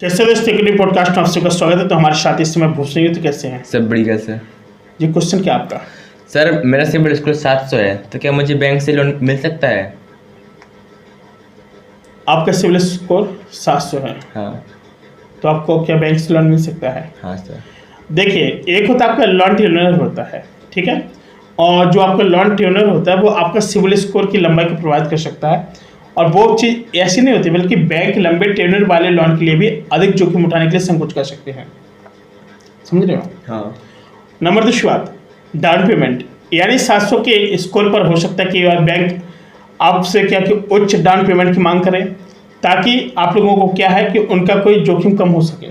कैसे दोस्तों के लिए पॉडकास्ट में आप सबका स्वागत है। तो हमारे साथ इस समय भूषण युद्ध कैसे हैं? सब बढ़िया सर। ये क्वेश्चन क्या आपका? सर मेरा सिबिल स्कोर 700 है, तो क्या मुझे बैंक से लोन मिल सकता है? आपका सिविल स्कोर 700 है। हाँ। तो आपको क्या बैंक से लोन मिल सकता है? हाँ सर। देखिए, एक होता है आपका लोन ट्यूनर होता है, ठीक है। और जो आपका लोन ट्यूनर होता है वो आपका सिविल स्कोर की लंबाई को प्रभावित कर सकता है। और वो चीज़ ऐसी नहीं होती, बल्कि बैंक लंबे टेन्योर वाले लोन के लिए भी अधिक जोखिम उठाने के लिए संकोच कर सकते हैं। समझ रहे हो? हाँ। नंबर 2 शुरुआत डाउन पेमेंट, यानी 700 के स्कोर पर हो सकता है कि बैंक आपसे क्या कि उच्च डाउन पेमेंट की मांग करें, ताकि आप लोगों को क्या है कि उनका कोई जोखिम कम हो सके।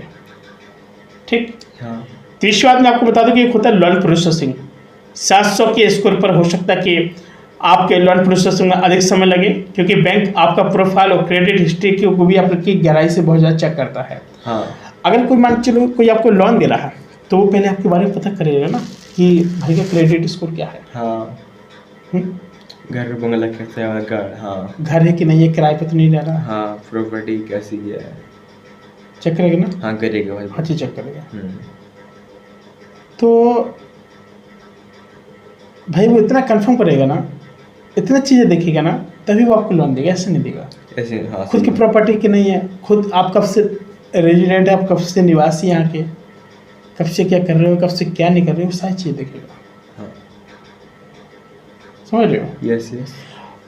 ठीक। हाँ। तीसरी बात मैं आपको बता दूं कि एक होता है लोन प्रोसेसिंग। 700 के स्कोर पर हो सकता है कि आपके लोन प्रोसेसिंग में अधिक समय लगे, क्योंकि बैंक आपका प्रोफाइल और क्रेडिट हिस्ट्री को भी आपकी गहराई से बहुत ज़्यादा चेक करता है। हाँ। अगर कोई मान चलो कोई आपको लोन दे रहा है तो वो पहले आपके बारे में पता करेगा ना कि भाई का क्रेडिट स्कोर क्या है। हाँ। घर बंगला कैसे है? घर, हाँ। घर है कि नहीं है, किराए पे तो नहीं रह रहा। हाँ। प्रॉपर्टी कैसी है चेक करेगा ना? हाँ करेगा भाई। हाँ चीज चेक करेगा। तो भाई वो इतना कंफर्म करेगा ना, इतना चीज़ें देखेगा ना, तभी वो आपको लोन देगा, ऐसे नहीं देगा। ऐसे हाँ। खुद की प्रॉपर्टी की नहीं है, खुद आप कब से रेजिडेंट है, आप कब से निवासी यहाँ के, कब से क्या कर रहे हो, कब से क्या नहीं कर रहे हो, सारी चीज़ देखेगा। हाँ। समझ रहे हो? Yes yes.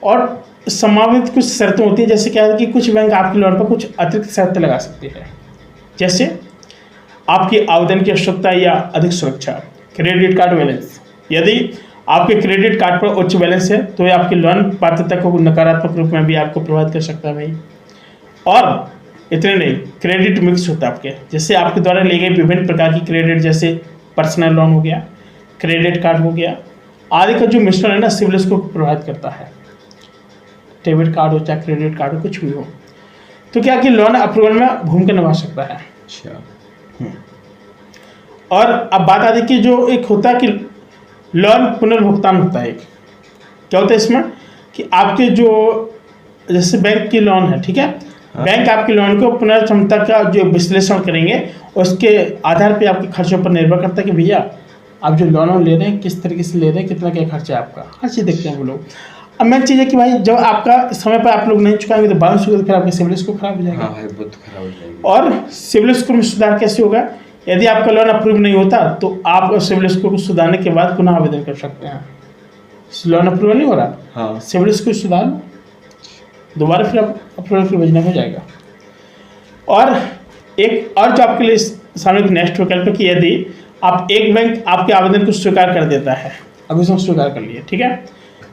और संभावित कुछ शर्तें होती है, जैसे क्या है कि कुछ बैंक आपके लोन पर कुछ अतिरिक्त शर्तें लगा सकती है, जैसे आपकी आवेदन की आवश्यकता या अधिक सुरक्षा, क्रेडिट कार्ड बैलेंस। यदि आपके क्रेडिट कार्ड पर उच्च बैलेंस है तो ये आपकी लोन पात्रता को नकारात्मक रूप में भी आपको प्रभावित कर सकता है भाई। और इतने नहीं, क्रेडिट मिक्स होता है आपके, जैसे आपके द्वारा लिए गए विभिन्न प्रकार की क्रेडिट, जैसे पर्सनल लोन हो गया, क्रेडिट कार्ड हो गया, आदि का जो मिश्रण है ना, सिविल स्कोर को प्रभावित करता है। डेबिट कार्ड हो चाहे क्रेडिट कार्ड हो, कुछ भी हो, तो क्या कि लोन अप्रूवल में भूमिका निभा सकता है। अच्छा। और अब बात आती है कि जो एक होता है कि लोन पुनर्भुगतान होता है। एक क्या होता है इसमें कि आपके जो जैसे बैंक की लोन है, ठीक है। हाँ। बैंक आपके लोन को पुनर्क्षमता का जो विश्लेषण करेंगे, उसके आधार पे आपके खर्चों पर निर्भर करता है कि भैया आप जो लोन ले रहे हैं किस तरीके से ले रहे हैं, कितना क्या खर्चा है आपका, हर चीज़ देखते हैं वो लोग। अब मेन चीज़ है कि भाई जब आपका समय पर आप लोग नहीं चुकाएंगे तो बाद में फिर आपके सिविल स्कोर खराब हो जाएगा। हाँ बहुत खराब हो जाएगी। और सिविल स्कोर में सुधार कैसे होगा? यदि आपका लोन अप्रूव नहीं होता तो आप सिविल स्कोर को सुधारने के बाद पुनः आवेदन कर सकते हैं। लोन अप्रूवल नहीं हो रहा, हाँ, सिविल स्कोर सुधार लो, दोबारा फिर आप अप्रूवल की योजना हो जाएगा। और एक और जो आपके लिए सामने नेक्स्ट विकल्प है कि यदि आप एक बैंक आपके आवेदन को स्वीकार कर देता है, अभी उसने स्वीकार कर लिया, ठीक है,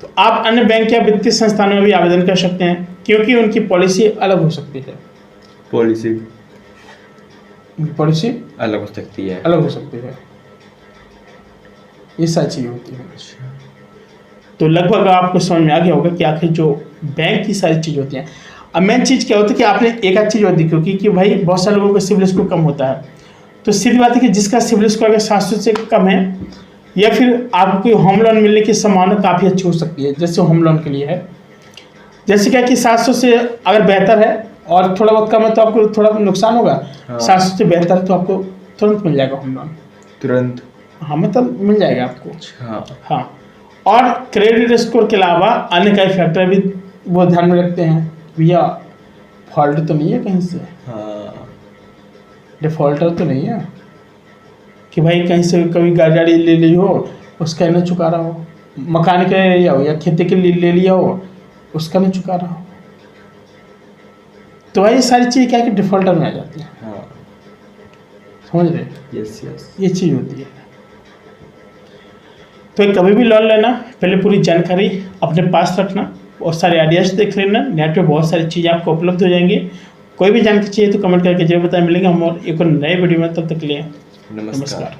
तो आप अन्य बैंक या वित्तीय संस्थानों में भी आवेदन कर सकते हैं, क्योंकि उनकी पॉलिसी अलग हो सकती है। पॉलिसी अलग हो सकती है, ये सारी चीज़ें होती है। तो लगभग आपको समझ में आ गया होगा कि आखिर जो बैंक की सारी चीज़ होती हैं। अब मेन चीज़ क्या होती है कि आपने एक आध चीज़ और देखी होगी कि भाई बहुत सारे लोगों का सिविल स्कोर कम होता है, तो सीधी बात है कि जिसका सिविल स्कोर अगर 700 से कम है, या फिर आपको होम लोन मिलने की संभावना काफ़ी अच्छी हो सकती है, जैसे होम लोन के लिए है। जैसे क्या कि 700 से अगर बेहतर है और थोड़ा बहुत कम है तो आपको थोड़ा नुकसान होगा। हाँ। 700 से बेहतर है तो आपको तुरंत मिल जाएगा होम लोन, तुरंत। हाँ मतलब मिल जाएगा आपको। हाँ हाँ। और क्रेडिट स्कोर के अलावा अन्य कई फैक्टर भी वो ध्यान में रखते हैं, भैया फॉल्ट तो नहीं है कहीं से। हाँ। डिफॉल्टर तो नहीं है कि भाई कहीं से कभी गाड़ी ले ली हो उसका नहीं चुका रहा हो, मकान के लिए ले लिया हो या खेती के लिए ले लिया हो उसका नहीं चुका रहा हो, तो भाई ये सारी चीज़ क्या है कि डिफॉल्टर में आ जाती है। हाँ। समझ रहे? यस यस, ये चीज़ होती है। तो कभी भी लोन लेना पहले पूरी जानकारी अपने पास रखना, बहुत सारे आइडियाज देख लेना, नेट पे बहुत सारी चीज़ें आपको उपलब्ध हो जाएंगी। कोई भी जानकारी चाहिए तो कमेंट करके जरूर बताएं। मिलेंगे हम और एक नए वीडियो में, तब तक के लिए नमस्कार।